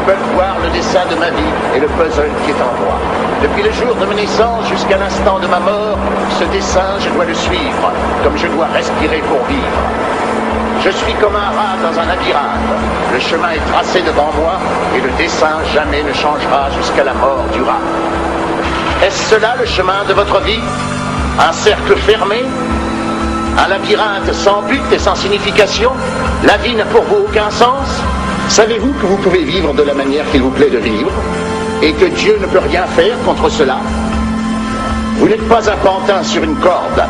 peuvent voir le dessin de ma vie et le puzzle qui est en moi. Depuis le jour de ma naissance jusqu'à l'instant de ma mort, ce dessin, je dois le suivre, comme je dois respirer pour vivre. Je suis comme un rat dans un labyrinthe. Le chemin est tracé devant moi et le dessin jamais ne changera jusqu'à la mort du rat. Est-ce cela le chemin de votre vie? Un cercle fermé? Un labyrinthe sans but et sans signification? La vie n'a pour vous aucun sens? Savez-vous que vous pouvez vivre de la manière qu'il vous plaît de vivre et que Dieu ne peut rien faire contre cela? Vous n'êtes pas un pantin sur une corde,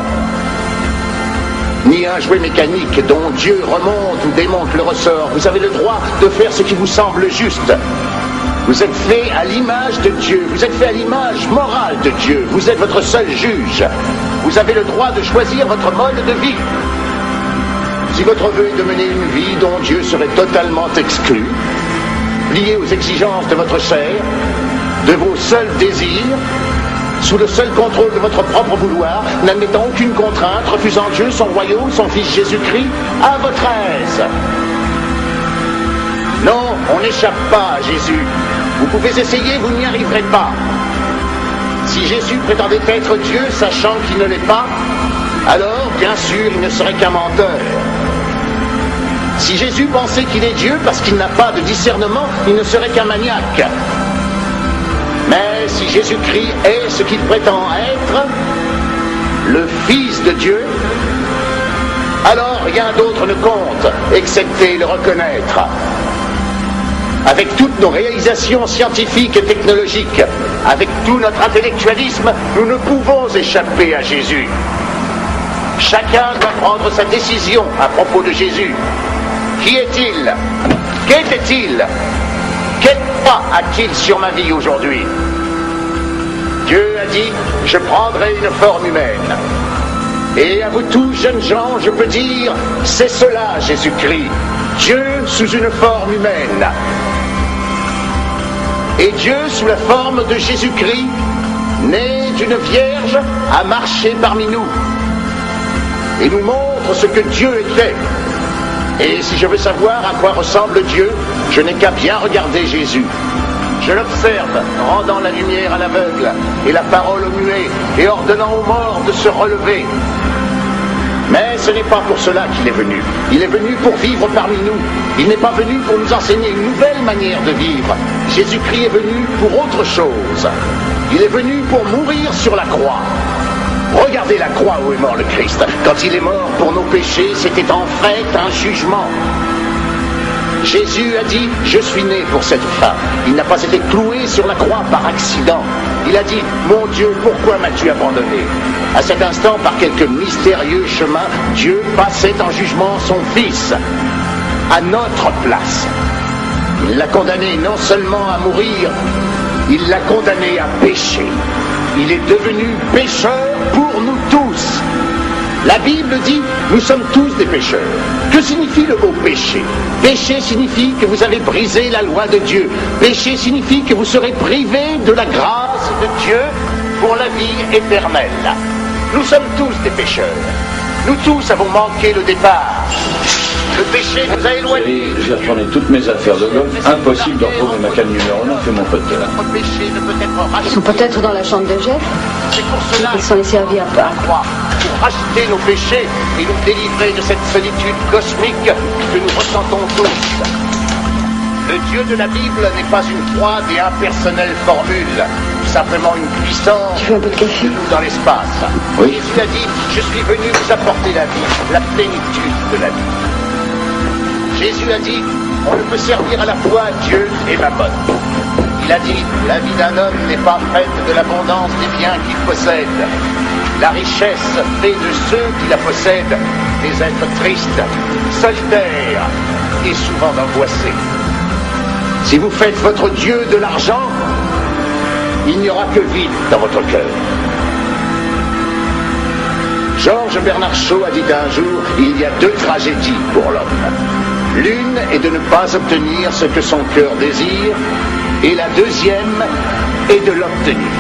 ni un jouet mécanique dont Dieu remonte ou démonte le ressort. Vous avez le droit de faire ce qui vous semble juste. Vous êtes fait à l'image de Dieu, vous êtes fait à l'image morale de Dieu, vous êtes votre seul juge. Vous avez le droit de choisir votre mode de vie. Si votre vœu est de mener une vie dont Dieu serait totalement exclu, lié aux exigences de votre chair, de vos seuls désirs, sous le seul contrôle de votre propre vouloir, n'admettant aucune contrainte, refusant Dieu, son royaume, son Fils Jésus-Christ, à votre aise. Non, on n'échappe pas à Jésus. Vous pouvez essayer, vous n'y arriverez pas. Si Jésus prétendait être Dieu, sachant qu'il ne l'est pas, alors, bien sûr, il ne serait qu'un menteur. Si Jésus pensait qu'il est Dieu parce qu'il n'a pas de discernement, il ne serait qu'un maniaque. Mais si Jésus-Christ est ce qu'il prétend être, le Fils de Dieu, alors rien d'autre ne compte, excepté le reconnaître. Avec toutes nos réalisations scientifiques et technologiques, avec tout notre intellectualisme, nous ne pouvons échapper à Jésus. Chacun doit prendre sa décision à propos de Jésus. Qui est-il? Qu'était-il? Quel poids a-t-il sur ma vie aujourd'hui? Dieu a dit, je prendrai une forme humaine. Et à vous tous, jeunes gens, je peux dire, c'est cela, Jésus-Christ. Dieu sous une forme humaine. Et Dieu, sous la forme de Jésus-Christ, né d'une vierge, a marché parmi nous. Et nous montre ce que Dieu était. Et si je veux savoir à quoi ressemble Dieu, je n'ai qu'à bien regarder Jésus. Je l'observe, rendant la lumière à l'aveugle et la parole au muet, et ordonnant aux morts de se relever. Mais ce n'est pas pour cela qu'il est venu. Il est venu pour vivre parmi nous. Il n'est pas venu pour nous enseigner une nouvelle manière de vivre. Jésus-Christ est venu pour autre chose. Il est venu pour mourir sur la croix. Regardez la croix où est mort le Christ. Quand il est mort pour nos péchés, c'était en fait un jugement. Jésus a dit, je suis né pour cette fin. Il n'a pas été cloué sur la croix par accident. Il a dit, mon Dieu, pourquoi m'as-tu abandonné? À cet instant, par quelques mystérieux chemins, Dieu passait en jugement son Fils, à notre place. Il l'a condamné non seulement à mourir, il l'a condamné à pécher. Il est devenu pécheur pour nous tous. La Bible dit, nous sommes tous des pécheurs. Que signifie le mot péché? Péché signifie que vous avez brisé la loi de Dieu. Péché signifie que vous serez privé de la grâce de Dieu pour la vie éternelle. Nous sommes tous des pécheurs. Nous tous avons manqué le départ. Le péché nous a éloignés. J'ai retourné toutes mes affaires de golf. Impossible de retrouver ma canne numéro 9 et mon poteur. Notre péché ne peut être racheté. Ils sont peut-être dans la chambre de Jeff. C'est pour cela Ils sont laissés servis à part. Pour racheter nos péchés et nous délivrer de cette solitude cosmique que nous ressentons tous. Le Dieu de la Bible n'est pas une froide et impersonnelle formule, simplement une puissance Tu veux un peu de café? dans l'espace. Oui. Jésus a dit, je suis venu vous apporter la vie, la plénitude de la vie. Jésus a dit, on ne peut servir à la fois Dieu et Mammon. Il a dit, la vie d'un homme n'est pas faite de l'abondance des biens qu'il possède. La richesse fait de ceux qui la possèdent des êtres tristes, solitaires et souvent angoissés. Si vous faites votre Dieu de l'argent, il n'y aura que vide dans votre cœur. Georges Bernard Shaw a dit un jour, il y a deux tragédies pour l'homme. L'une est de ne pas obtenir ce que son cœur désire, et la deuxième est de l'obtenir.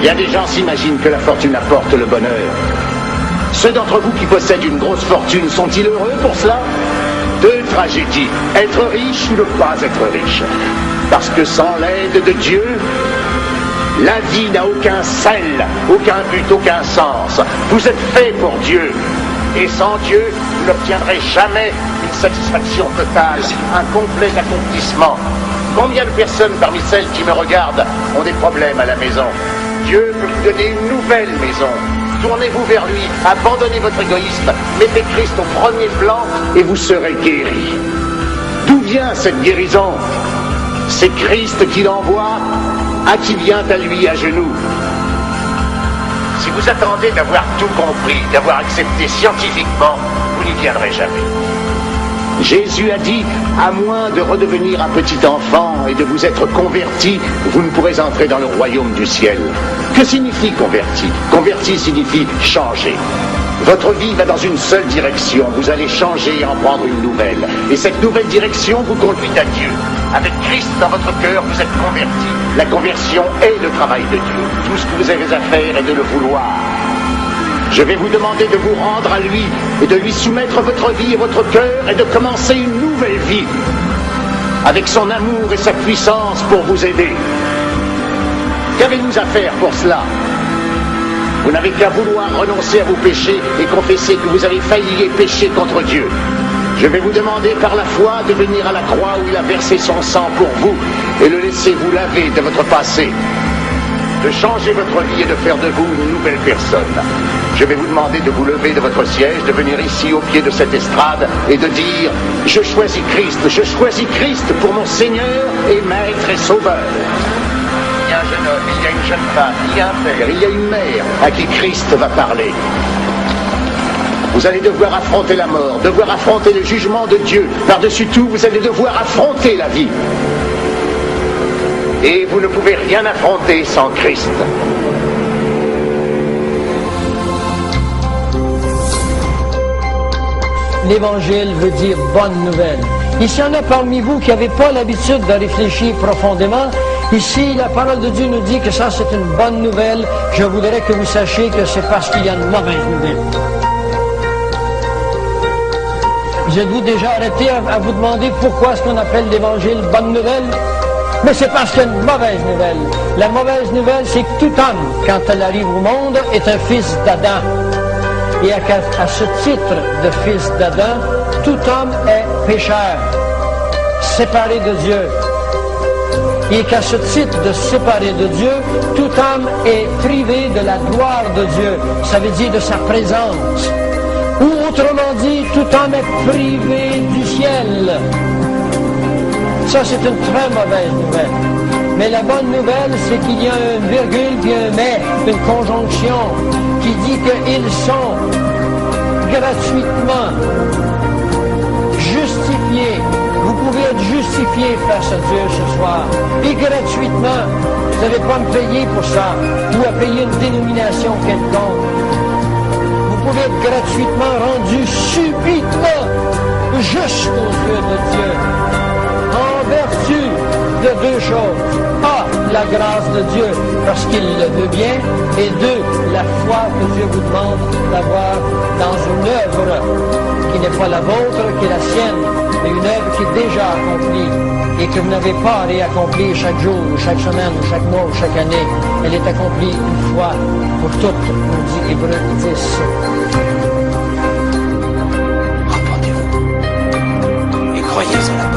Bien des gens s'imaginent que la fortune apporte le bonheur. Ceux d'entre vous qui possèdent une grosse fortune sont-ils heureux pour cela? deux tragédies, être riche ou ne pas être riche. Parce que sans l'aide de Dieu, la vie n'a aucun sel, aucun but, aucun sens. Vous êtes fait pour Dieu. Et sans Dieu, vous n'obtiendrez jamais une satisfaction totale, un complet accomplissement. Combien de personnes parmi celles qui me regardent ont des problèmes à la maison? Dieu peut vous donner une nouvelle maison. Tournez-vous vers lui, abandonnez votre égoïsme, mettez Christ au premier plan et vous serez guéris. D'où vient cette guérison? C'est Christ qui l'envoie à qui vient à lui à genoux. Si vous attendez d'avoir tout compris, d'avoir accepté scientifiquement, vous n'y viendrez jamais. Jésus a dit, à moins de redevenir un petit enfant et de vous être converti, vous ne pourrez entrer dans le royaume du ciel. Que signifie converti? Converti signifie changer. Votre vie va dans une seule direction, vous allez changer et en prendre une nouvelle. Et cette nouvelle direction vous conduit à Dieu. Avec Christ dans votre cœur, vous êtes converti. La conversion est le travail de Dieu. Tout ce que vous avez à faire est de le vouloir. Je vais vous demander de vous rendre à lui et de lui soumettre votre vie et votre cœur et de commencer une nouvelle vie avec son amour et sa puissance pour vous aider. Qu'avez-vous à faire pour cela? Vous n'avez qu'à vouloir renoncer à vos péchés et confesser que vous avez failli et péché contre Dieu. Je vais vous demander par la foi de venir à la croix où il a versé son sang pour vous et le laisser vous laver de votre passé, de changer votre vie et de faire de vous une nouvelle personne. Je vais vous demander de vous lever de votre siège, de venir ici au pied de cette estrade et de dire « Je choisis Christ pour mon Seigneur et Maître et Sauveur ». Il y a un jeune homme, il y a une jeune femme, il y a un père, il y a une mère à qui Christ va parler. Vous allez devoir affronter la mort, devoir affronter le jugement de Dieu. Par-dessus tout, vous allez devoir affronter la vie. Et vous ne pouvez rien affronter sans Christ. L'Évangile veut dire bonne nouvelle. Ici, il y en a parmi vous qui n'avaient pas l'habitude de réfléchir profondément. Ici, la parole de Dieu nous dit que ça, c'est une bonne nouvelle. Je voudrais que vous sachiez que c'est parce qu'il y a une mauvaise nouvelle. Vous êtes-vous déjà arrêté à vous demander pourquoi est-ce qu'on appelle l'Évangile bonne nouvelle? Mais c'est parce qu'il y a une mauvaise nouvelle. La mauvaise nouvelle, c'est que tout homme, quand elle arrive au monde, est un fils d'Adam. Et à ce titre de fils d'Adam, tout homme est pécheur, séparé de Dieu. Et qu'à ce titre de séparé de Dieu, tout homme est privé de la gloire de Dieu. Ça veut dire de sa présence. Ou autrement dit, tout homme est privé du ciel. Ça, c'est une très mauvaise nouvelle. Mais la bonne nouvelle, c'est qu'il y a une virgule puis un mais, une conjonction qui dit qu'ils sont gratuitement justifiés. Vous pouvez être justifié face à Dieu ce soir. Et gratuitement, vous n'allez pas me payer pour ça, ou à payer une dénomination quelconque. Vous pouvez être gratuitement rendu subitement jusqu'aux yeux de Dieu. En vertu de deux choses. A, la grâce de Dieu, parce qu'il le veut bien, et deux, la foi que Dieu vous demande d'avoir dans une œuvre qui n'est pas la vôtre, qui est la sienne, mais une œuvre qui est déjà accomplie et que vous n'avez pas à réaccomplir chaque jour, ou chaque semaine, ou chaque mois, ou chaque année. Elle est accomplie une fois pour toutes, nous dit Hébreux 10. Repentez-vous et croyez en la